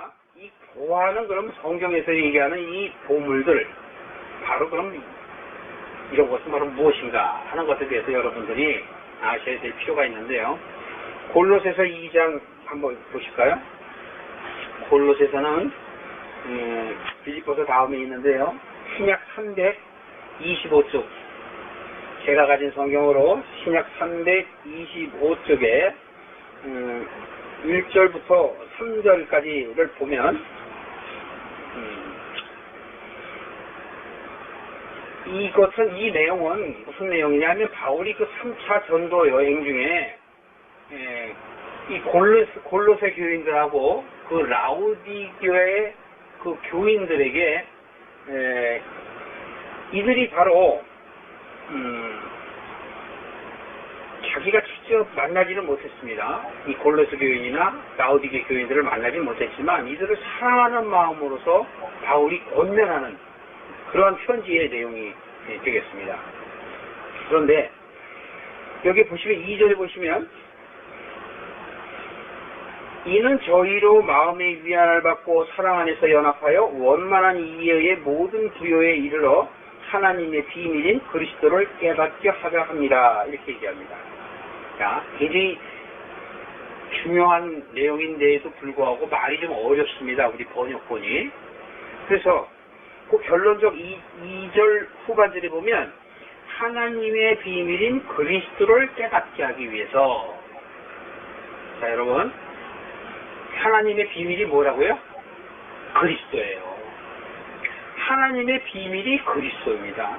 자, 이 보화는 그럼 성경에서 얘기하는 이 보물들, 바로 그럼 이런 것은 바로 무엇인가 하는 것에 대해서 여러분들이 아셔야 될 필요가 있는데요. 골로새서 2장 한번 보실까요? 골로새서는 빌립보서 다음에 있는데요. 신약 325쪽, 제가 가진 성경으로 신약 325쪽에 1절부터 3절까지를 보면 이 내용은 무슨 내용이냐면 바울이 그 3차 전도 여행 중에 이 골로새 교인들하고 그 라우디교의 그 교인들에게 이들이 바로 자기가 직접 만나지는 못했습니다. 이 골로새 교인이나 라우디교 교인들을 만나지 못했지만 이들을 사랑하는 마음으로서 바울이 권면하는 그러한 편지의 내용이 되겠습니다. 그런데 여기 보시면 2절에 보시면 이는 저희로 마음의 위안을 받고 사랑 안에서 연합하여 원만한 이해의 모든 부요에 이르러 하나님의 비밀인 그리스도를 깨닫게 하려 합니다. 이렇게 얘기합니다. 자, 굉장히 중요한 내용인데에도 불구하고 말이 좀 어렵습니다. 우리 번역본이. 그래서 그 결론적 2절 후반절에 보면 하나님의 비밀인 그리스도를 깨닫게 하기 위해서. 자, 여러분, 하나님의 비밀이 뭐라고요? 그리스도예요. 하나님의 비밀이 그리스도입니다.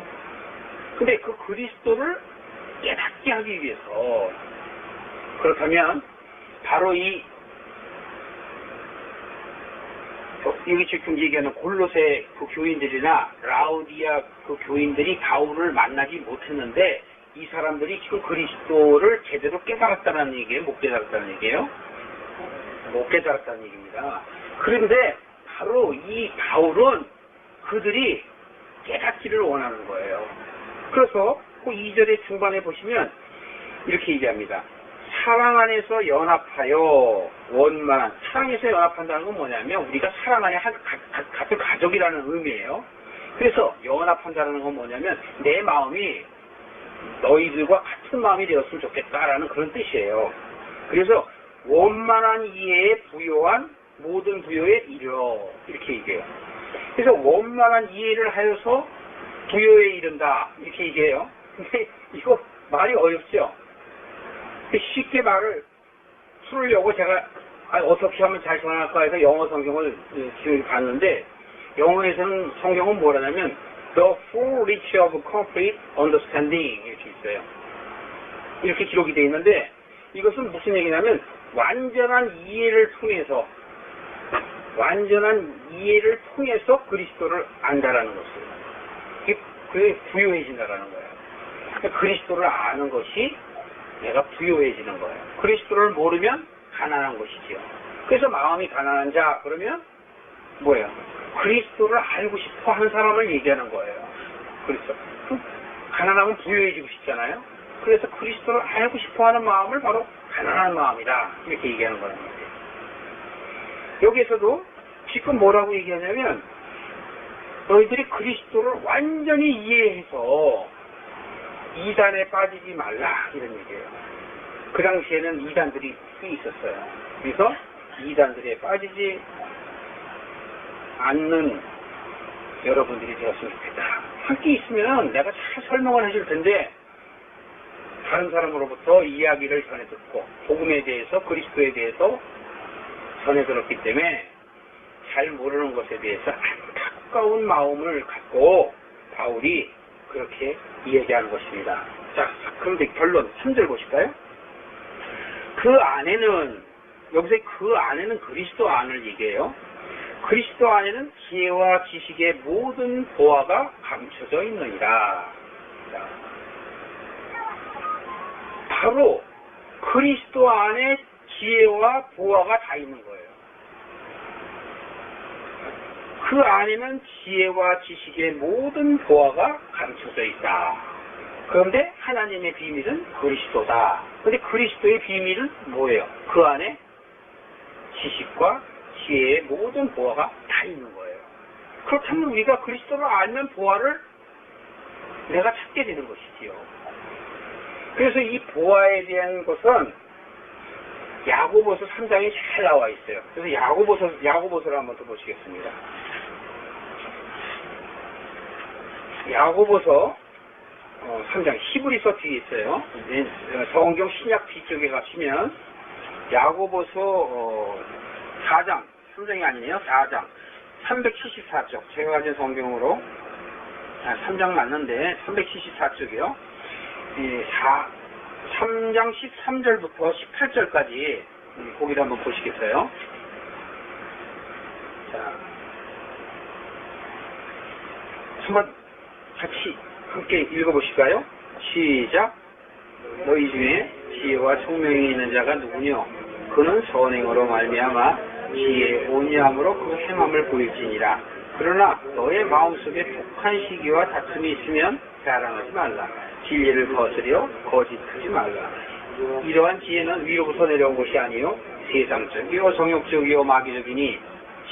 근데 그 그리스도를 깨닫게 하기 위해서, 그렇다면 바로 여기 지금 얘기하는 골로새 그 교인들이나 라우디아 그 교인들이 바울을 만나지 못했는데 이 사람들이 지금 그리스도를 제대로 깨달았다는 얘기예요? 못 깨달았다는 얘기예요? 못 깨달았다는 얘기입니다. 그런데 바로 이 바울은 그들이 깨닫기를 원하는 거예요. 그래서 그 2절의 중반에 보시면 이렇게 얘기합니다. 사랑 안에서 연합하여 원만한, 사랑에서 연합한다는 건 뭐냐면 우리가 사랑 안에 같은 가족이라는 의미예요. 그래서 연합한다는 건 뭐냐면 내 마음이 너희들과 같은 마음이 되었으면 좋겠다라는 그런 뜻이에요. 그래서 원만한 이해에 부요한 모든 부요에 이르러 이렇게 얘기해요. 그래서 원만한 이해를 하여서 부요에 이른다 이렇게 얘기해요. 근데 이거 말이 어렵죠? 쉽게 말을 풀으려고 제가 어떻게 하면 잘 전할까 해서 영어 성경을 지금 봤는데 영어에서는 성경은 뭐라냐면 The full reach of complete understanding 이렇게 있어요. 이렇게 기록이 되어 있는데 이것은 무슨 얘기냐면 완전한 이해를 통해서 그리스도를 안다라는 것이에요. 그게 부유해진다라는 거예요. 그리스도를 아는 것이 내가 부유해지는 거예요. 그리스도를 모르면 가난한 것이지요. 그래서 마음이 가난한 자 그러면 뭐예요? 그리스도를 알고 싶어 하는 사람을 얘기하는 거예요. 그렇죠? 가난하면 부유해지고 싶잖아요. 그래서 그리스도를 알고 싶어 하는 마음을 바로 가난한 마음이다 이렇게 얘기하는 거예요. 여기에서도 지금 뭐라고 얘기하냐면 너희들이 그리스도를 완전히 이해해서 이단에 빠지지 말라 이런 얘기예요. 그 당시에는 이단들이 꽤 있었어요. 그래서 이단들에 빠지지 않는 여러분들이 되었으면 좋겠다. 함께 있으면 내가 잘 설명을 해줄 텐데 다른 사람으로부터 이야기를 전해 듣고 복음에 대해서 그리스도에 대해서 전해 들었기 때문에 잘 모르는 것에 대해서 안타까운 마음을 갖고 바울이 그렇게 이야기하는 것입니다. 자, 그럼 결론 3절 보실까요? 그 안에는, 여기서 그 안에는 그리스도 안을 얘기해요. 그리스도 안에는 지혜와 지식의 모든 보화가 감춰져 있느니라. 자, 바로 그리스도 안에 지혜와 보화가 다 있는 거예요. 그 안에는 지혜와 지식의 모든 보화가 감춰져 있다. 그런데 하나님의 비밀은 그리스도다. 그런데 그리스도의 비밀은 뭐예요? 그 안에 지식과 지혜의 모든 보화가 다 있는 거예요. 그렇다면 우리가 그리스도를 알면 보화를 내가 찾게 되는 것이지요. 그래서 이 보화에 대한 것은 야고보서 3장에 잘 나와 있어요. 그래서 야고보서를 한번 더 보시겠습니다. 야고보서 3장 히브리서 뒤에 있어요. 성경 신약 뒤쪽에 가시면 야고보서 4장 3장이 아니네요. 4장 374쪽 제가 가진 성경으로 3장 맞는데 374쪽이요. 3장 13절부터 18절까지 거기를 한번 보시겠어요? 자, 한번 같이 함께 읽어보실까요? 시작. 너희 중에 지혜와 총명이 있는 자가 누구뇨? 그는 선행으로 말미암아 지혜의 온유함으로 그 행함을 보일지니라. 그러나 너의 마음속에 독한 시기와 다툼이 있으면 자랑하지 말라. 진리를 거스려 거짓하지 말라. 이러한 지혜는 위로부터 내려온 것이 아니요 세상적이요 정욕적이요 마귀적이니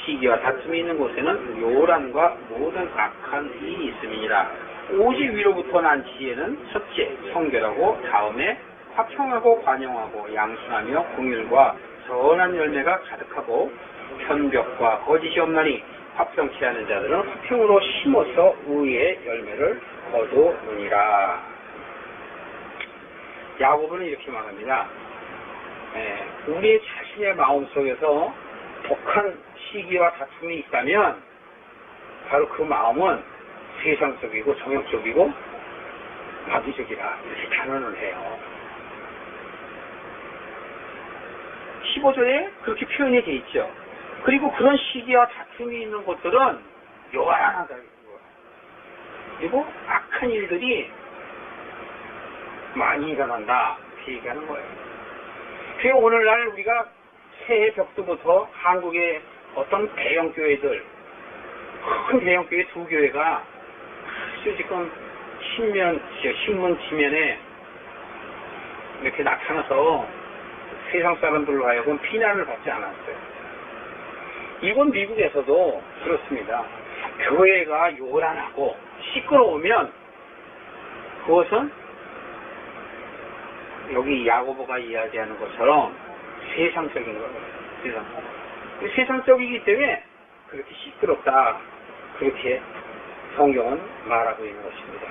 시기와 다툼이 있는 곳에는 요란과 모든 악한 일이 있음이니라. 오직 위로부터 난 지혜는 첫째 성결하고 다음에 화평하고 관용하고 양순하며 공율과 선한 열매가 가득하고 편벽과 거짓이 없나니 화평치 않은 자들은 화평으로 심어서 의의 열매를 거두느니라. 야고보는 이렇게 말합니다. 우리 자신의 마음속에서 독한 시기와 다툼이 있다면 바로 그 마음은 세상적이고 정욕적이고 마귀적이라 이렇게 단언을 해요. 15절에 그렇게 표현이 돼 있죠. 그리고 그런 시기와 다툼이 있는 것들은 요란하다. 그리고 악한 일들이 많이 일어난다. 이렇게 얘기하는 거예요. 그리고 오늘날 우리가 새해 벽두부터 한국의 어떤 대형교회들, 큰 대형교회 두 교회가 아주 지금 신문 지면에 이렇게 나타나서 세상 사람들로 하여금 비난을 받지 않았어요. 이건 미국에서도 그렇습니다. 교회가 요란하고 시끄러우면 그것은 여기 야고보가 이야기하는 것처럼 세상적인 거예요. 세상적이기 때문에 그렇게 시끄럽다. 그렇게 성경은 말하고 있는 것입니다.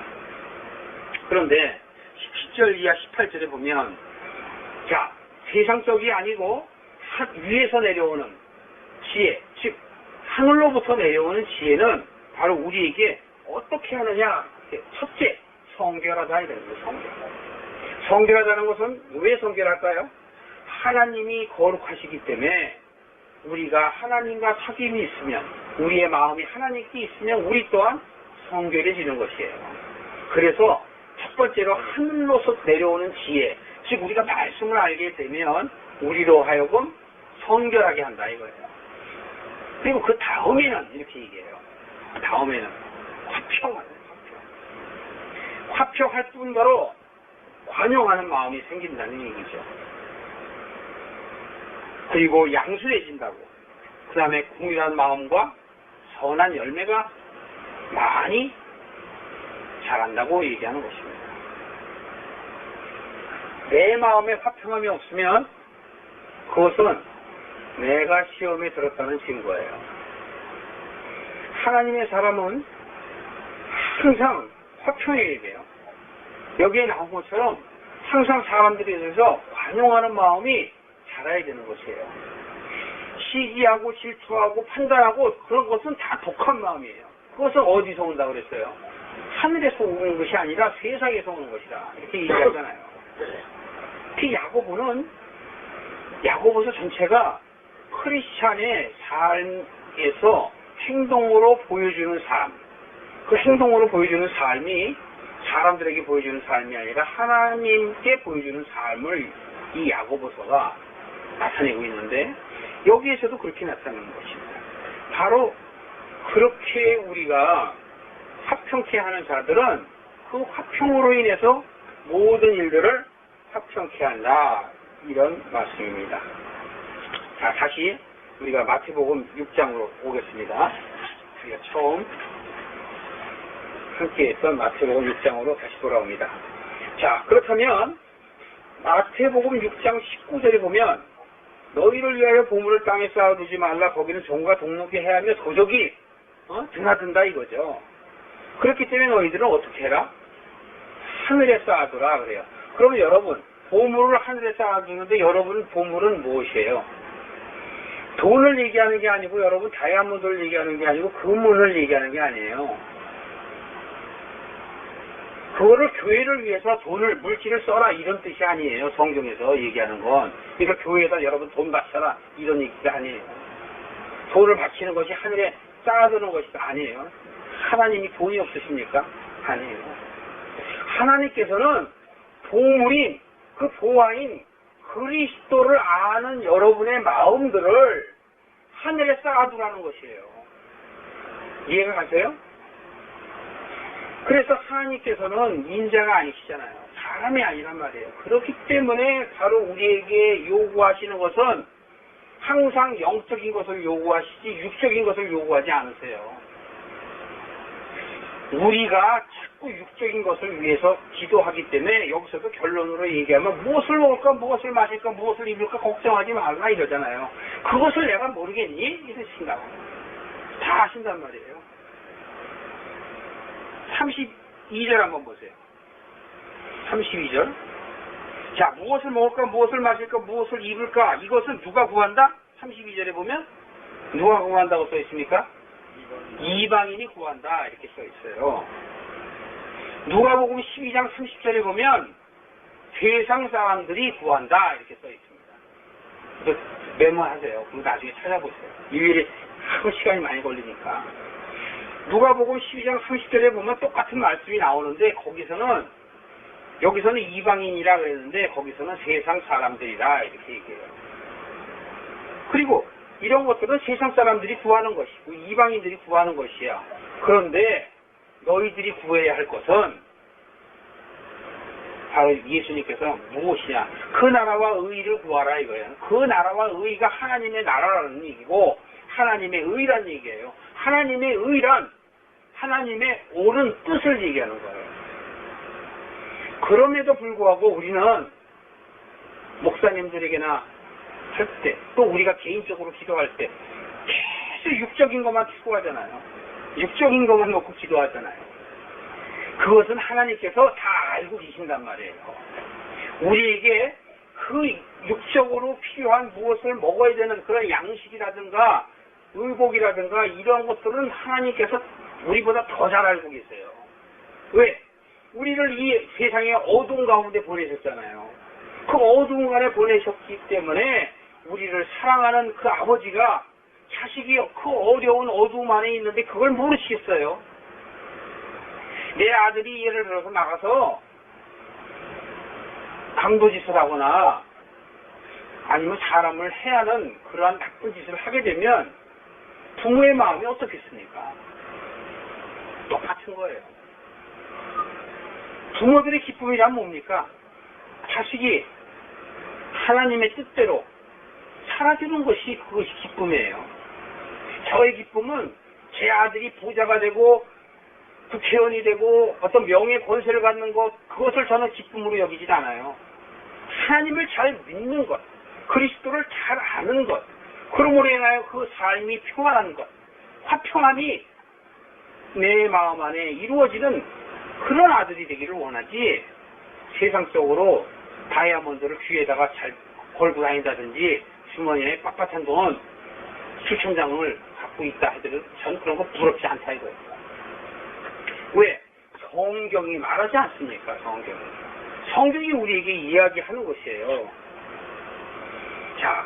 그런데 17절 이하 18절에 보면 자, 세상적이 아니고 위에서 내려오는 지혜, 즉 하늘로부터 내려오는 지혜는 바로 우리에게 어떻게 하느냐. 첫째, 성결하다 이런 거예요. 성결하다는 것은 왜 성결할까요? 하나님이 거룩하시기 때문에 우리가 하나님과 사귐이 있으면, 우리의 마음이 하나님께 있으면 우리 또한 성결해지는 것이에요. 그래서 첫 번째로 하늘로서 내려오는 지혜, 즉 우리가 말씀을 알게 되면 우리로 하여금 성결하게 한다 이거예요. 그리고 그 다음에는 이렇게 얘기해요. 다음에는 화평할 뿐더러 관용하는 마음이 생긴다는 얘기죠. 그리고 양순해진다고. 그 다음에 공유한 마음과 선한 열매가 많이 자란다고 얘기하는 것입니다. 내 마음에 화평함이 없으면 그것은 내가 시험에 들었다는 증거예요. 하나님의 사람은 항상 화평해야 돼요. 여기에 나온 것처럼 항상 사람들에 대해서 관용하는 마음이 자라야 되는 것이에요. 시기하고 질투하고 판단하고 그런 것은 다 독한 마음이에요. 그것은 어디서 온다고 그랬어요? 하늘에서 오는 것이 아니라 세상에서 오는 것이다. 이렇게 얘기하잖아요. 그 야고보서 전체가 크리스찬의 삶에서 행동으로 보여주는 삶, 그 행동으로 보여주는 삶이 사람들에게 보여주는 삶이 아니라 하나님께 보여주는 삶을 이 야고보서가 나타내고 있는데 여기에서도 그렇게 나타내는 것입니다. 바로 그렇게 우리가 화평케 하는 자들은 그 화평으로 인해서 모든 일들을 화평케 한다. 이런 말씀입니다. 자, 다시 우리가 마태복음 6장으로 오겠습니다. 우리가 처음 함께 했던 마태복음 6장으로 다시 돌아옵니다. 자, 그렇다면 마태복음 6장 19절에 보면 너희를 위하여 보물을 땅에 쌓아두지 말라. 거기는 종과 동록이 해하며 도적이 드나든다 이거죠. 그렇기 때문에 너희들은 어떻게 해라? 하늘에 쌓아두라 그래요. 그러면 여러분, 보물을 하늘에 쌓아두는데 여러분 보물은 무엇이에요? 돈을 얘기하는 게 아니고 여러분 다이아몬드를 얘기하는 게 아니고 금을 얘기하는 게 아니에요. 그거를 교회를 위해서 돈을, 물질을 써라 이런 뜻이 아니에요. 성경에서 얘기하는 건. 그러니까 교회에다 여러분 돈 바쳐라 이런 얘기가 아니에요. 돈을 바치는 것이 하늘에 쌓아두는 것이 아니에요. 하나님이 돈이 없으십니까? 아니에요. 하나님께서는 보물인 그 보화인 그리스도를 아는 여러분의 마음들을 하늘에 쌓아두라는 것이에요. 이해가 가세요? 그래서 하나님께서는 인자가 아니시잖아요. 사람이 아니란 말이에요. 그렇기 때문에 바로 우리에게 요구하시는 것은 항상 영적인 것을 요구하시지 육적인 것을 요구하지 않으세요. 우리가 자꾸 육적인 것을 위해서 기도하기 때문에 여기서도 결론으로 얘기하면 무엇을 먹을까, 무엇을 마실까, 무엇을 입을까 걱정하지 말라 이러잖아요. 그것을 내가 모르겠니? 이러신다고. 다 아신단 말이에요. 32절 한번 보세요. 32절. 자, 무엇을 먹을까, 무엇을 마실까, 무엇을 입을까, 이것은 누가 구한다? 32절에 보면 누가 구한다고 써 있습니까? 이방인이 구한다 이렇게 써 있어요. 누가복음 12장 30절에 보면 세상 사람들이 구한다 이렇게 써 있습니다. 메모하세요. 그럼 나중에 찾아보세요. 일일이 하루 시간이 많이 걸리니까. 누가복음 12장 30절에 보면 똑같은 말씀이 나오는데 여기서는 이방인이라 그랬는데 거기서는 세상 사람들이라 이렇게 얘기해요. 그리고 이런 것들은 세상 사람들이 구하는 것이고 이방인들이 구하는 것이야. 그런데 너희들이 구해야 할 것은 바로 예수님께서 무엇이냐? 그 나라와 의를 구하라 이거예요. 그 나라와 의가 하나님의 나라라는 얘기고 하나님의 의란 얘기예요. 하나님의 의란 하나님의 옳은 뜻을 얘기하는 거예요. 그럼에도 불구하고 우리는 목사님들에게나 할 때, 또 우리가 개인적으로 기도할 때 계속 육적인 것만 추구하잖아요. 육적인 것만 놓고 기도하잖아요. 그것은 하나님께서 다 알고 계신단 말이에요. 우리에게 그 육적으로 필요한 무엇을 먹어야 되는 그런 양식이라든가 의복이라든가 이런 것들은 하나님께서 우리보다 더 잘 알고 계세요. 왜? 우리를 이 세상의 어두운 가운데 보내셨잖아요. 그 어두운 가운데 보내셨기 때문에 우리를 사랑하는 그 아버지가 자식이 그 어려운 어두움 안에 있는데 그걸 모르시겠어요? 내 아들이 예를 들어서 나가서 강도짓을 하거나 아니면 사람을 해하는 그러한 나쁜 짓을 하게 되면 부모의 마음이 어떻겠습니까? 똑같은 거예요. 부모들의 기쁨이란 뭡니까? 자식이 하나님의 뜻대로 살아주는 것이 그것이 기쁨이에요. 저의 기쁨은 제 아들이 부자가 되고 국회의원이 되고 어떤 명예 권세를 갖는 것, 그것을 저는 기쁨으로 여기진 않아요. 하나님을 잘 믿는 것, 그리스도를 잘 아는 것, 그러므로 인하여 그 삶이 평안한 것, 화평함이 내 마음 안에 이루어지는 그런 아들이 되기를 원하지, 세상적으로 다이아몬드를 귀에다가 잘 걸고 다닌다든지 주머니에 빳빳한 돈 수천 장을 갖고 있다 하더라도 저는 그런 거 부럽지 않다 이거예요. 왜? 성경이 말하지 않습니까? 성경이 우리에게 이야기하는 것이에요. 자,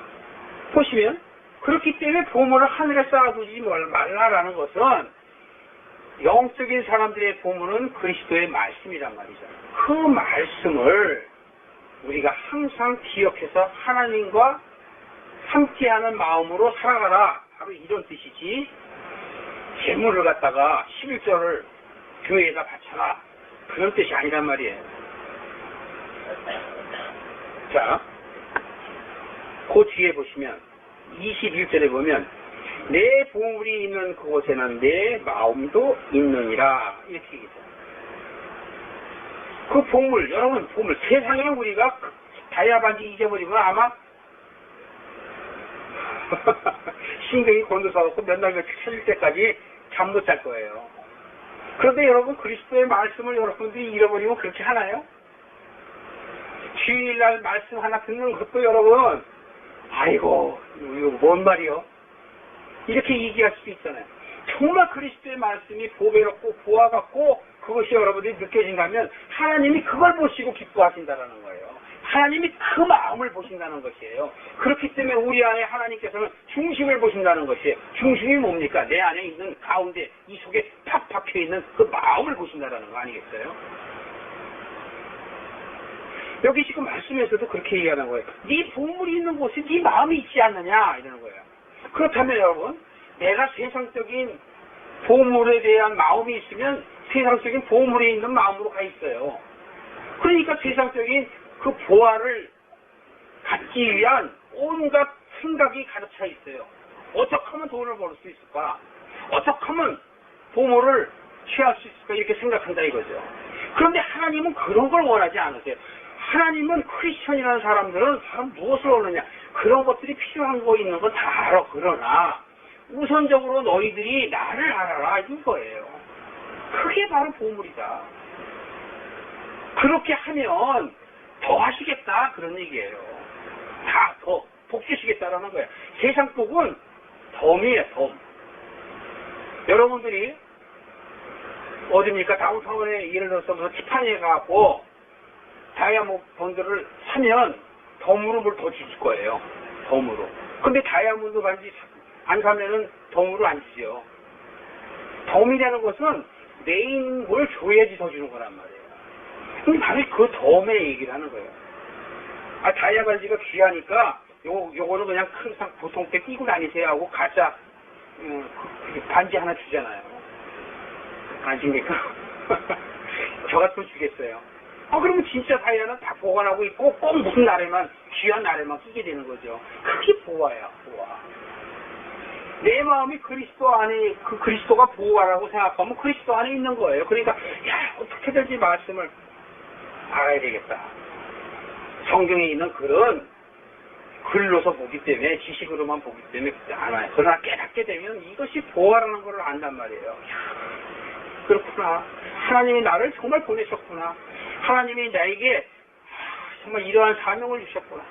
보시면 그렇기 때문에 보물을 하늘에 쌓아두지 말라라는 것은 영적인 사람들의 보물은 그리스도의 말씀이란 말이죠. 그 말씀을 우리가 항상 기억해서 하나님과 함께하는 마음으로 살아가라. 바로 이런 뜻이지. 재물을 갖다가 11조를 교회에다 바쳐라. 그런 뜻이 아니란 말이에요. 자, 그 뒤에 보시면 21절에 보면 내 보물이 있는 그곳에는 내 마음도 있느니라 이렇게 얘기해요. 그 보물, 여러분 보물, 세상에 우리가 다이아 반지 잊어버리면 아마 신경이 곤두서갖고 몇 날 며칠 찾을 때까지 잠 못 잘 거예요. 그런데 여러분 그리스도의 말씀을 여러분들이 잃어버리면 그렇게 하나요? 주일날 말씀 하나 듣는 것도 여러분 아이고 이거 뭔 말이요? 이렇게 얘기할 수도 있잖아요. 정말 그리스도의 말씀이 보배롭고 보화 같고 그것이 여러분들이 느껴진다면 하나님이 그걸 보시고 기뻐하신다는 거예요. 하나님이 그 마음을 보신다는 것이에요. 그렇기 때문에 우리 안에 하나님께서는 중심을 보신다는 것이에요. 중심이 뭡니까? 내 안에 있는 가운데 이 속에 팍 박혀있는 그 마음을 보신다는 거 아니겠어요? 여기 지금 말씀에서도 그렇게 얘기하는 거예요. 네 보물이 있는 곳에 네 마음이 있지 않느냐 이러는 거예요. 그렇다면 여러분 내가 세상적인 보물에 대한 마음이 있으면 세상적인 보물에 있는 마음으로 가 있어요. 그러니까 세상적인 그 보화를 갖기 위한 온갖 생각이 가득 차 있어요. 어떻게 하면 돈을 벌 수 있을까? 어떻게 하면 보물을 취할 수 있을까? 이렇게 생각한다 이거죠. 그런데 하나님은 그런 걸 원하지 않으세요. 하나님은 크리스천이라는 사람들은 바로 무엇을 원하냐? 그런 것들이 필요한 거 있는 건 다 알아. 그러나 우선적으로 너희들이 나를 알아라 이거예요. 그게 바로 보물이다. 그렇게 하면 더 하시겠다 그런 얘기예요. 다 더 복주시겠다라는 거예요. 세상 복은 덤이에요. 덤. 여러분들이 어딥니까? 다운타운에 예를 들어서 무슨 티파니에 가고 다이아몬드를 사면 덤으로 뭘 더 주실 거예요. 덤으로. 근데 다이아몬드 반지 안 사면은 덤으로 안 주죠. 덤이라는 것은 내인 걸 줘야지 더 주는 거란 말이에요. 근데 바로 그 덤의 얘기를 하는 거예요. 아, 다이아 반지가 귀하니까 요거는 그냥 큰 보통 때 끼고 다니세요 하고 가짜 반지 하나 주잖아요. 아십니까? 저 같으면 주겠어요. 그러면 진짜 다이아는 다 보관하고 있고 꼭 무슨 날에만 귀한 날에만 쓰게 되는 거죠. 그게 보화야, 보화. 내 마음이 그리스도 안에 그 그리스도가 보화라고 생각하면 그리스도 안에 있는 거예요. 그러니까 야 어떻게든지 말씀을 알아야 되겠다. 성경에 있는 글은 글로서 보기 때문에 지식으로만 보기 때문에 안 와요. 그러나 깨닫게 되면 이것이 보화라는 걸 안단 말이에요. 야, 그렇구나. 하나님이 나를 정말 보내셨구나. 하나님이 나에게 정말 이러한 사명을 주셨구나.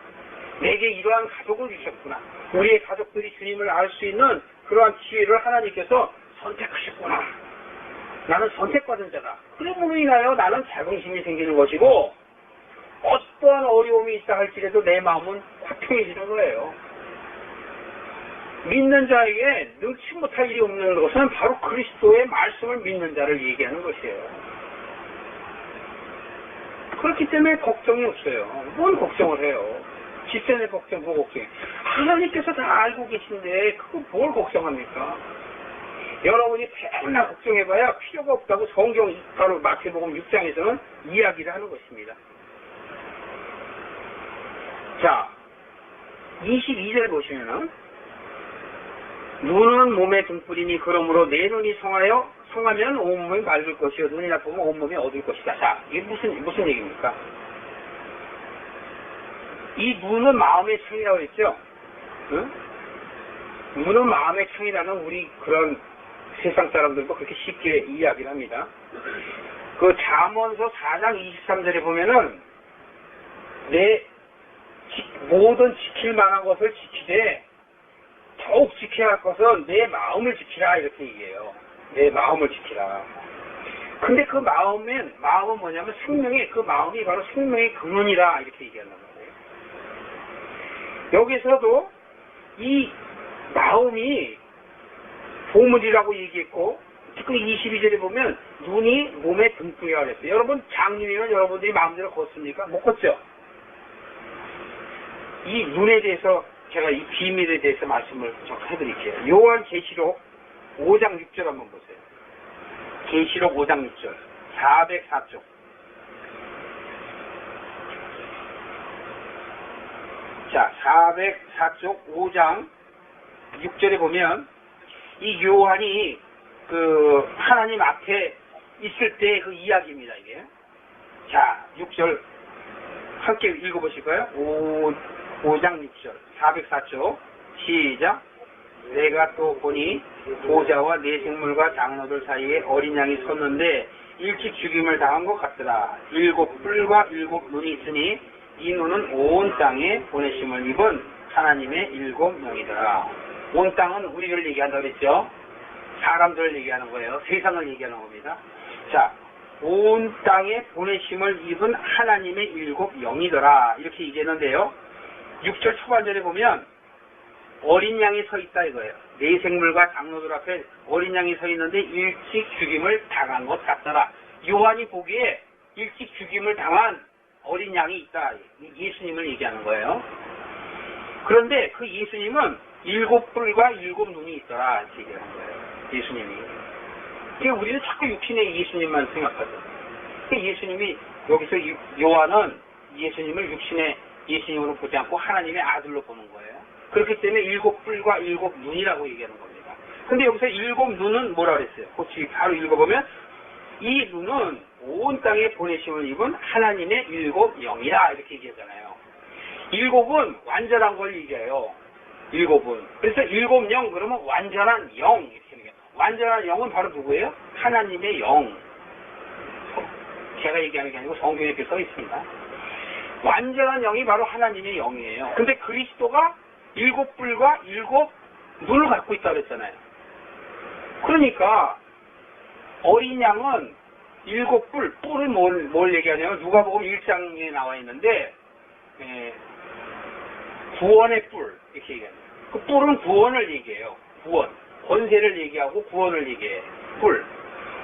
내게 이러한 가족을 주셨구나. 우리의 가족들이 주님을 알 수 있는 그러한 기회를 하나님께서 선택하셨구나. 나는 선택받은 자다. 그러므로 인하여 나는 자긍심이 생기는 것이고 어떠한 어려움이 있다 할지라도 내 마음은 화평해지는 거예요. 믿는 자에게 능치 못할 일이 없는 것은 바로 그리스도의 말씀을 믿는 자를 얘기하는 것이에요. 그렇기 때문에 걱정이 없어요. 뭔 걱정을 해요. 집세내 걱정, 뭐 걱정해. 하나님께서 다 알고 계신데 그거 뭘 걱정합니까? 여러분이 맨날 걱정해봐야 필요가 없다고 성경 바로 마태복음 6장에서는 이야기를 하는 것입니다. 자, 22절 보시면은 눈은 몸의 등불이니 그러므로 내 눈이 성하면 온몸이 맑을 것이요 눈이 나쁘면 온몸이 어두울 것이다. 자, 이게 무슨 얘기입니까? 이 눈은 마음의 창이라고 했죠? 응? 눈은 마음의 창이라는 우리 그런 세상 사람들도 그렇게 쉽게 이야기를 합니다. 그 잠언서 4장 23절에 보면은 모든 지킬 만한 것을 지키되 더욱 지켜야 할 것은 내 마음을 지키라 이렇게 얘기해요. 내 마음을 지키라. 근데 그 마음은 뭐냐면 그 마음이 바로 생명의 근원이라 이렇게 얘기한단 말이에요. 여기서도 이 마음이 보물이라고 얘기했고 특히 22절에 보면 눈이 몸의 등불이라고 했어요. 여러분 장님이면 여러분들이 마음대로 걷습니까? 못 걷죠? 이 눈에 대해서 제가 이 비밀에 대해서 말씀을 좀 해드릴게요. 요한계시록 5장 6절 한번 보세요. 계시록 5장 6절 404쪽. 자, 404쪽 5장 6절에 보면 이 요한이 그 하나님 앞에 있을 때 그 이야기입니다, 이게. 자, 6절 함께 읽어보실까요? 5장 6절 404쪽 시작. 내가 또 보니 보좌와 네 생물과 장로들 사이에 어린 양이 섰는데 일찍 죽임을 당한 것 같더라. 7 뿔과 7 눈이 있으니 이 눈은 온 땅에 보내심을 입은 하나님의 7 영이더라. 온 땅은 우리를 얘기한다고 그랬죠. 사람들을 얘기하는 거예요. 세상을 얘기하는 겁니다. 자, 온 땅에 보내심을 입은 하나님의 7 영이더라. 이렇게 얘기했는데요. 6절 초반절에 보면 어린 양이 서 있다 이거예요. 네 생물과 장로들 앞에 어린 양이 서 있는데 일찍 죽임을 당한 것 같더라. 요한이 보기에 일찍 죽임을 당한 어린 양이 있다. 예수님을 얘기하는 거예요. 그런데 그 예수님은 7 뿔과 7 눈이 있더라. 이렇게 얘기하는 거예요. 예수님이. 그러니까 우리는 자꾸 육신의 예수님만 생각하죠. 예수님이 여기서 요한은 예수님을 육신의 예수님으로 보지 않고 하나님의 아들로 보는 거예요. 그렇기 때문에 7 뿔과 7 눈이라고 얘기하는 겁니다. 근데 여기서 7 눈은 뭐라 그랬어요? 혹시 바로 읽어보면 이 눈은 온 땅에 보내심을 입은 하나님의 7 영이다 이렇게 얘기하잖아요. 7은 완전한 걸 얘기해요. 7은. 그래서 7 영 그러면 완전한 영 이렇게 얘기해요. 완전한 영은 바로 누구예요? 하나님의 영. 제가 얘기하는 게 아니고 성경에 이렇게 써 있습니다. 완전한 영이 바로 하나님의 영이에요. 근데 그리스도가 7 뿔과 7 눈을 갖고 있다고 그랬잖아요. 그러니까 어린 양은 7 뿔, 뿔은 뭘 얘기하냐면 누가복음 1장에 나와 있는데 구원의 뿔 이렇게 얘기합니다. 그 뿔은 구원을 얘기해요. 구원, 권세를 얘기하고 구원을 얘기해. 뿔.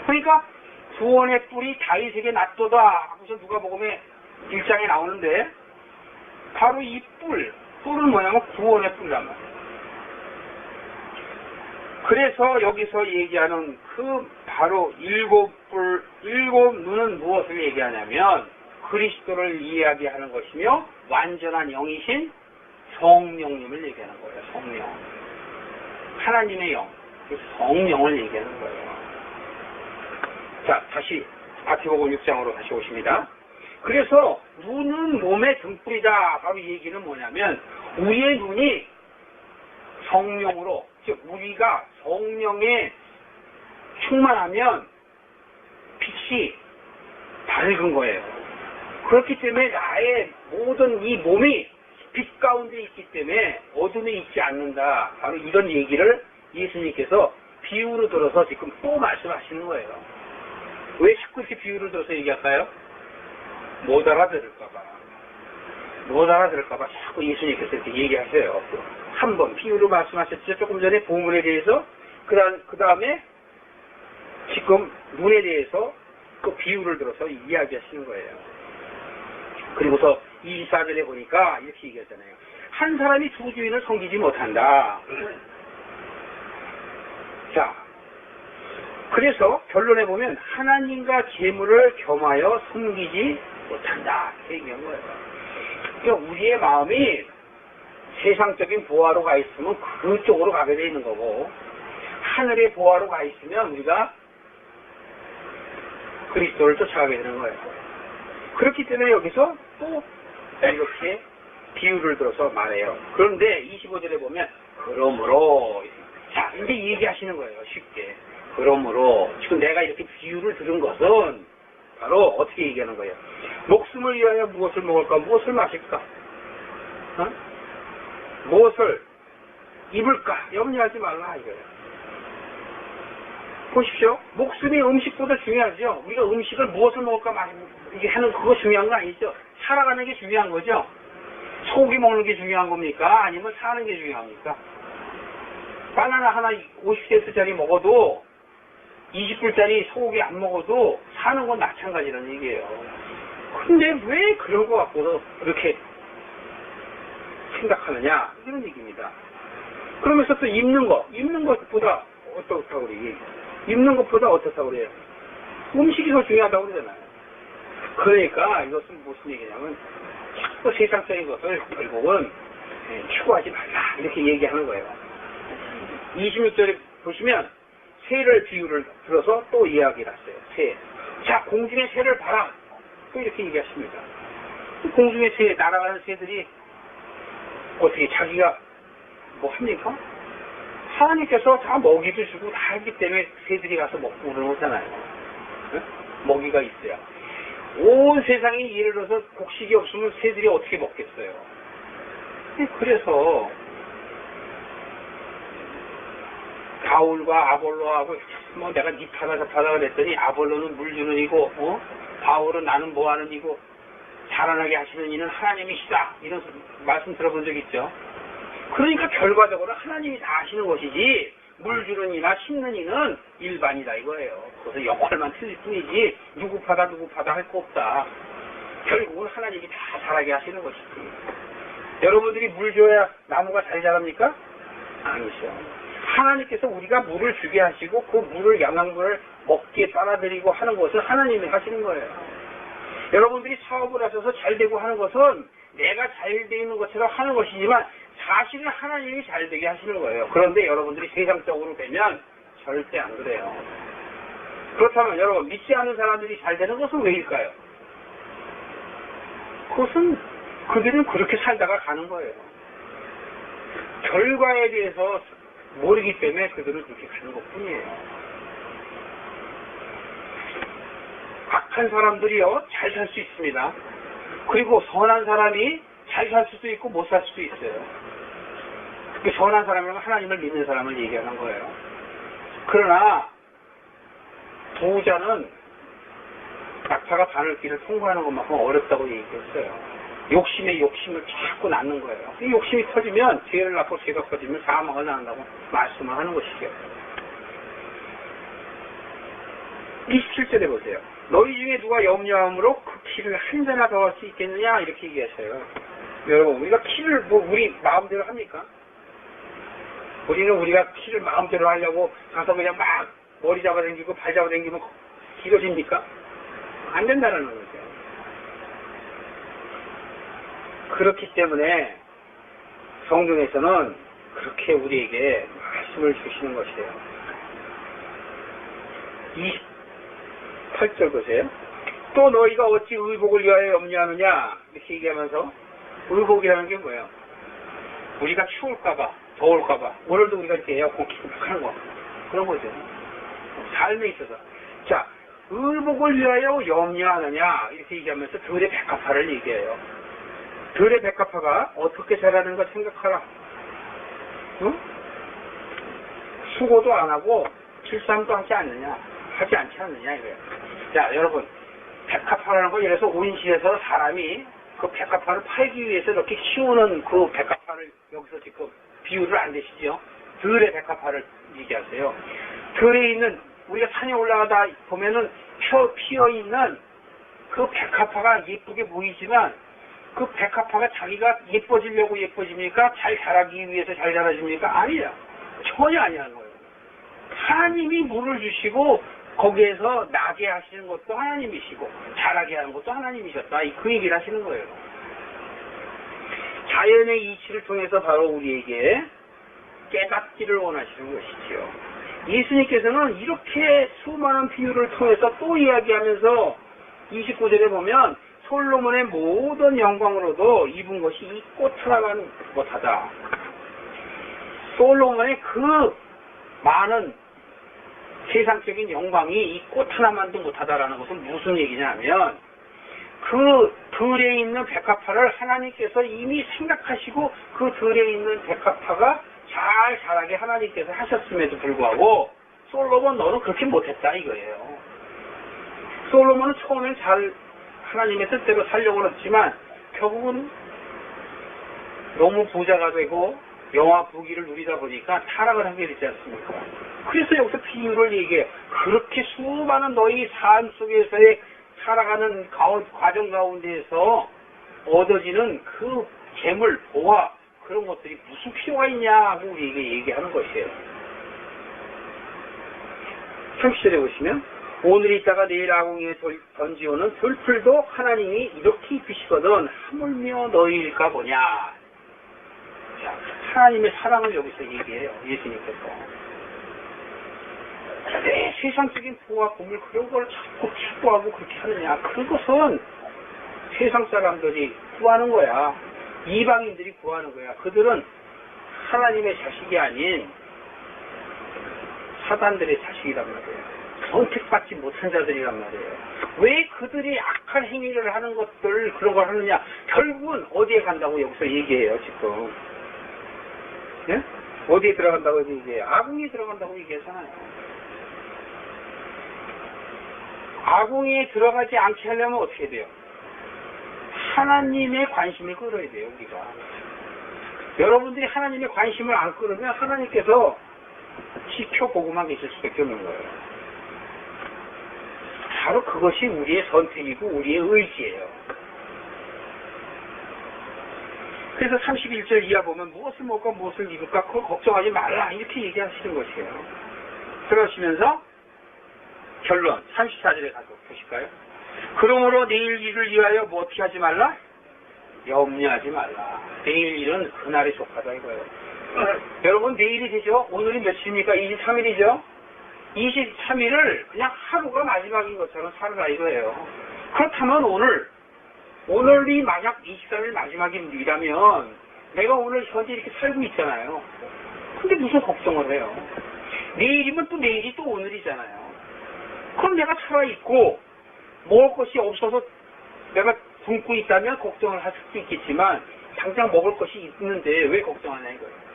그러니까 구원의 뿔이 다윗에게 났도다 하고서 누가복음에 1장에 나오는데 바로 이 뿔은 뭐냐면 구원의 뿔이란 말이에요. 그래서 여기서 얘기하는 그 바로 7 뿔, 7 눈은 무엇을 얘기하냐면 그리스도를 이야기하는 것이며 완전한 영이신 성령님을 얘기하는 거예요. 성령. 하나님의 영. 성령을 얘기하는 거예요. 자, 다시 마태복음 6장으로 다시 오십니다. 그래서 눈은 몸의 등불이다. 바로 이 얘기는 뭐냐면 우리의 눈이 성령으로, 즉 우리가 성령에 충만하면 빛이 밝은 거예요. 그렇기 때문에 나의 모든 이 몸이 빛 가운데 있기 때문에 어둠에 있지 않는다. 바로 이런 얘기를 예수님께서 비유로 들어서 지금 또 말씀하시는 거예요. 왜 자꾸 이렇게 비유를 들어서 얘기할까요? 못 알아들을까봐. 못 알아들을까봐 자꾸 예수님께서 이렇게 얘기하세요. 한 번 비유로 말씀하셨죠. 조금 전에 보물에 대해서. 그 다음에 지금 눈에 대해서 그 비유를 들어서 이야기하시는 거예요. 그리고서 24절에 보니까 이렇게 얘기하잖아요. 한 사람이 두 주인을 섬기지 못한다. 자, 그래서 결론에 보면 하나님과 재물을 겸하여 섬기지 못한다. 이렇게 얘기한 거예요. 그러니까 우리의 마음이 세상적인 보화로 가 있으면 그쪽으로 가게 돼 있는 거고 하늘의 보화로 가 있으면 우리가 그리스도를 쫓아가게 되는 거예요. 그렇기 때문에 여기서 또 이렇게 비유를 들어서 말해요. 그런데 25절에 보면 그러므로 자 이제 얘기하시는 거예요. 쉽게. 그러므로 지금 내가 이렇게 비유를 들은 것은 바로 어떻게 얘기하는 거예요. 목숨을 위하여 무엇을 먹을까 무엇을 마실까 무엇을 입을까 염려하지 말라 이거예요. 보십시오. 목숨이 음식보다 중요하죠. 우리가 음식을 무엇을 먹을까 이게 하는 그거 중요한 거 아니죠. 살아가는 게 중요한 거죠. 소고기 먹는 게 중요한 겁니까? 아니면 사는 게 중요합니까? 바나나 하나 50센트짜리 먹어도 20불짜리 소고기 안 먹어도 사는 건 마찬가지라는 얘기예요. 근데 왜 그런 거 갖고서 그렇게 생각하느냐 이런 얘기입니다. 그러면서 또 입는 것보다 어떻다고 그래요? 입는 것보다 어떻다고 그래요? 음식이 더 중요하다고 그러잖아요. 그러니까 이것은 무슨 얘기냐면 자꾸 세상적인 것을 결국은 추구하지 말라 이렇게 얘기하는 거예요. 26절에 보시면 새를 비유를 들어서 또 이야기를 했어요. 새. 자, 공중의 새를 봐라. 또 이렇게 얘기하십니다. 공중의 새, 날아가는 새들이 어떻게 자기가 뭐 합니까? 하나님께서 다 먹이도 주고 다 하기 때문에 새들이 가서 먹고 그러는 거잖아요. 네? 먹이가 있어야. 온 세상에 예를 들어서 곡식이 없으면 새들이 어떻게 먹겠어요? 그래서 바울과 아볼로하고 뭐 내가 니 파다 저 파다 그랬더니 아볼로는 물 주는 이고 바울은 나는 뭐 하는 이고 자라나게 하시는 이는 하나님이시다. 이런 말씀 들어본 적 있죠? 그러니까 결과적으로 하나님이 다 하시는 것이지 물 주는 이나 심는 이는 일반이다 이거예요. 그래서 역할만 틀릴 뿐이지 누구 파다 할 거 없다. 결국은 하나님이 다 자라게 하시는 것이지. 여러분들이 물 줘야 나무가 잘 자랍니까? 아니죠. 하나님께서 우리가 물을 주게 하시고 그 물을 영양분을 먹게 빨아들이고 하는 것은 하나님이 하시는 거예요. 여러분들이 사업을 하셔서 잘 되고 하는 것은 내가 잘 되는 것처럼 하는 것이지만 사실은 하나님이 잘 되게 하시는 거예요. 그런데 여러분들이 세상적으로 되면 절대 안 그래요. 그렇다면 여러분 믿지 않는 사람들이 잘 되는 것은 왜일까요? 그것은 그들은 그렇게 살다가 가는 거예요. 결과에 대해서 모르기 때문에 그들은 그렇게 가는 것뿐이에요. 악한 사람들이요 잘 살 수 있습니다. 그리고 선한 사람이 잘 살 수도 있고 못 살 수도 있어요. 그 선한 사람이라면 하나님을 믿는 사람을 얘기하는 거예요. 그러나 부자는 낙타가 바늘길을 통과하는 것만큼 어렵다고 얘기했어요. 욕심에 욕심을 자꾸 낳는 거예요. 이 욕심이 터지면 죄를 낳고 죄가 커지면 사망을 낳는다고 말씀을 하는 것이죠. 27절에 보세요. 너희 중에 누가 염려함으로 그 키를 한 자나 더 할 수 있겠느냐 이렇게 얘기하셔요. 여러분 우리가 키를 뭐 우리 마음대로 합니까? 우리는 우리가 키를 마음대로 하려고 가서 그냥 막 머리 잡아당기고 발 잡아당기면 길어집니까? 안 된다는 거죠. 그렇기 때문에 성경에서는 그렇게 우리에게 말씀을 주시는 것이에요. 28절 보세요. 또 너희가 어찌 의복을 위하여 염려하느냐 이렇게 얘기하면서 의복이라는 게 뭐예요? 우리가 추울까봐 더울까봐 오늘도 우리가 이렇게 에어컨 켜고 막 하는 거 그런 거죠. 삶에 있어서 자 의복을 위하여 염려하느냐 이렇게 얘기하면서 들의 백합화를 얘기해요. 들의 백합화가 어떻게 자라는가 생각하라. 응? 수고도 안 하고 출산도 하지 않지 않느냐 이거예요. 자 여러분 백합화라는 거 예를 들어서 온실에서 사람이 그 백합화를 팔기 위해서 이렇게 키우는 그 백합화를 여기서 지금 비유를 안 되시죠? 들의 백합화를 얘기하세요. 들에 있는 우리가 산에 올라가다 보면은 피어 있는 그 백합화가 예쁘게 보이지만 그 백합화가 자기가 예뻐지려고 예뻐집니까? 잘 자라기 위해서 잘 자라집니까? 아니야. 전혀 아니라는 거예요. 하나님이 물을 주시고 거기에서 나게 하시는 것도 하나님이시고 자라게 하는 것도 하나님이셨다. 그 얘기를 하시는 거예요. 자연의 이치를 통해서 바로 우리에게 깨닫기를 원하시는 것이지요. 예수님께서는 이렇게 수많은 비유를 통해서 또 이야기하면서 29절에 보면 솔로몬의 모든 영광으로도 입은 것이 이 꽃 하나만 못하다. 솔로몬의 그 많은 세상적인 영광이 이 꽃 하나만도 못하다라는 것은 무슨 얘기냐면 그 들에 있는 백합화를 하나님께서 이미 생각하시고 그 들에 있는 백합화가 잘 자라게 하나님께서 하셨음에도 불구하고 솔로몬 너는 그렇게 못했다 이거예요. 솔로몬은 처음엔 잘 하나님의 뜻대로 살려고 했지만 결국은 너무 부자가 되고 영화 부귀를 누리다 보니까 타락을 하게 되지 않습니까? 그래서 여기서 비유를 얘기해. 그렇게 수많은 너희 삶 속에서의 살아가는 과정 가운데에서 얻어지는 그 재물, 보화 그런 것들이 무슨 필요가 있냐고 우리에게 얘기하는 것이에요. 30절에 보시면 오늘 있다가 내일 아궁이에 던지오는 들풀도 하나님이 이렇게 입히시거든 하물며 너희일까 보냐. 자, 하나님의 사랑을 여기서 얘기해요. 예수님께서. 왜 세상적인 부와 고물 그런 걸 자꾸 추구하고 그렇게 하느냐. 그것은 세상 사람들이 구하는 거야. 이방인들이 구하는 거야. 그들은 하나님의 자식이 아닌 사단들의 자식이란 말이에요. 선택받지 못한 자들이란 말이에요. 왜 그들이 악한 행위를 하는 것들 그런 걸 하느냐. 결국은 어디에 간다고 여기서 얘기해요. 지금. 예? 어디에 들어간다고 얘기해요. 아궁이에 들어간다고 얘기하잖아요. 아궁이에 들어가지 않게 하려면 어떻게 돼요? 하나님의 관심을 끌어야 돼요. 우리가. 여러분들이 하나님의 관심을 안 끌으면 하나님께서 지켜보고만 계실 수밖에 없는 거예요. 바로 그것이 우리의 선택이고 우리의 의지예요. 그래서 31절 이하 보면 무엇을 먹고 무엇을 입을까 그걸 걱정하지 말라 이렇게 얘기하시는 것이에요. 그러시면서 결론 34절에 가서 보실까요? 그러므로 내일 일을 위하여 뭐 어떻게 하지 말라? 염려하지 말라. 내일 일은 그날에 속하다 이거예요. 여러분 내일이 되죠? 오늘이 며칠입니까? 23일이죠? 23일을 그냥 하루가 마지막인 것처럼 살아라 이거예요. 그렇다면 오늘이 만약 23일 마지막이라면 내가 오늘 현재 이렇게 살고 있잖아요. 근데 무슨 걱정을 해요? 내일이면 또 내일이 또 오늘이잖아요. 그럼 내가 살아있고 먹을 것이 없어서 내가 굶고 있다면 걱정을 할 수도 있겠지만 당장 먹을 것이 있는데 왜 걱정하냐 이거예요.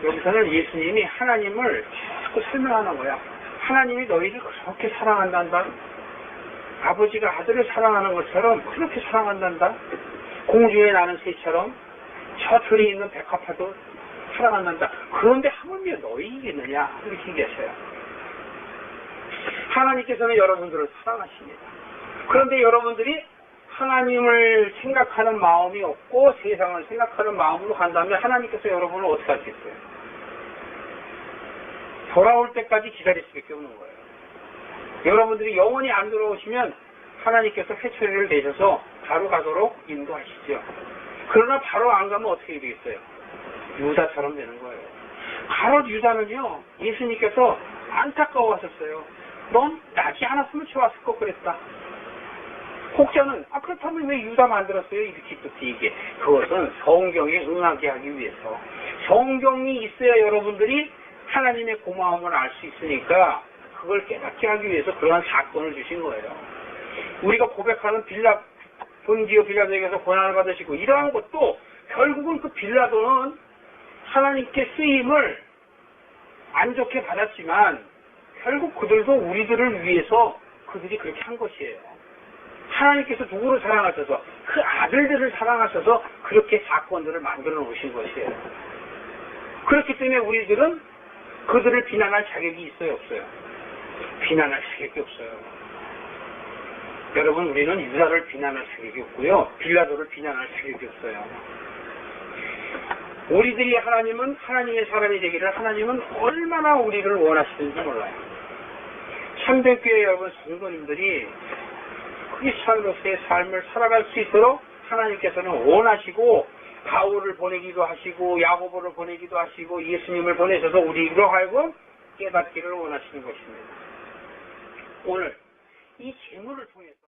여기서는 예수님이 하나님을 자꾸 설명하는 거야. 하나님이 너희를 그렇게 사랑한단다. 아버지가 아들을 사랑하는 것처럼 그렇게 사랑한단다. 공중에 나는 새처럼 저 들에 있는 백합화도 사랑한단다. 그런데 하물며 너희이겠느냐 이렇게 얘기하셔요. 하나님께서는 여러분들을 사랑하십니다. 그런데 여러분들이 하나님을 생각하는 마음이 없고 세상을 생각하는 마음으로 간다면 하나님께서 여러분을 어떻게 하시겠어요? 돌아올 때까지 기다릴 수밖에 없는 거예요. 여러분들이 영원히 안 돌아오시면 하나님께서 회초리를 내셔서 바로 가도록 인도하시죠. 그러나 바로 안 가면 어떻게 되겠어요? 유다처럼 되는 거예요. 바로 유다는요, 예수님께서 안타까워하셨어요. 넌 나지 않았으면 좋았을 것 그랬다. 혹자는 그렇다면 왜 유다 만들었어요? 이렇게 또 얘기해. 그것은 성경에 응하게 하기 위해서. 성경이 있어야 여러분들이 하나님의 고마움을 알 수 있으니까 그걸 깨닫게 하기 위해서 그러한 사건을 주신 거예요. 우리가 고백하는 본디오 빌라도에게서 고난을 받으시고 이러한 것도 결국은 그 빌라도는 하나님께 쓰임을 안 좋게 받았지만 결국 그들도 우리들을 위해서 그들이 그렇게 한 것이에요. 하나님께서 누구를 사랑하셔서 그 아들들을 사랑하셔서 그렇게 사건들을 만들어 놓으신 것이에요. 그렇기 때문에 우리들은 그들을 비난할 자격이 있어요, 없어요? 비난할 자격이 없어요. 여러분, 우리는 유다를 비난할 자격이 없고요, 빌라도를 비난할 자격이 없어요. 우리들이 하나님의 사람이 되기를 하나님은 얼마나 우리를 원하시는지 몰라요. 참된교회 여러분 성도님들이 크리스찬으로서의 삶을 살아갈 수 있도록 하나님께서는 원하시고 바울을 보내기도 하시고 야고보를 보내기도 하시고 예수님을 보내셔서 우리로 하여금 깨닫기를 원하시는 것입니다. 오늘 이 재물을 통해서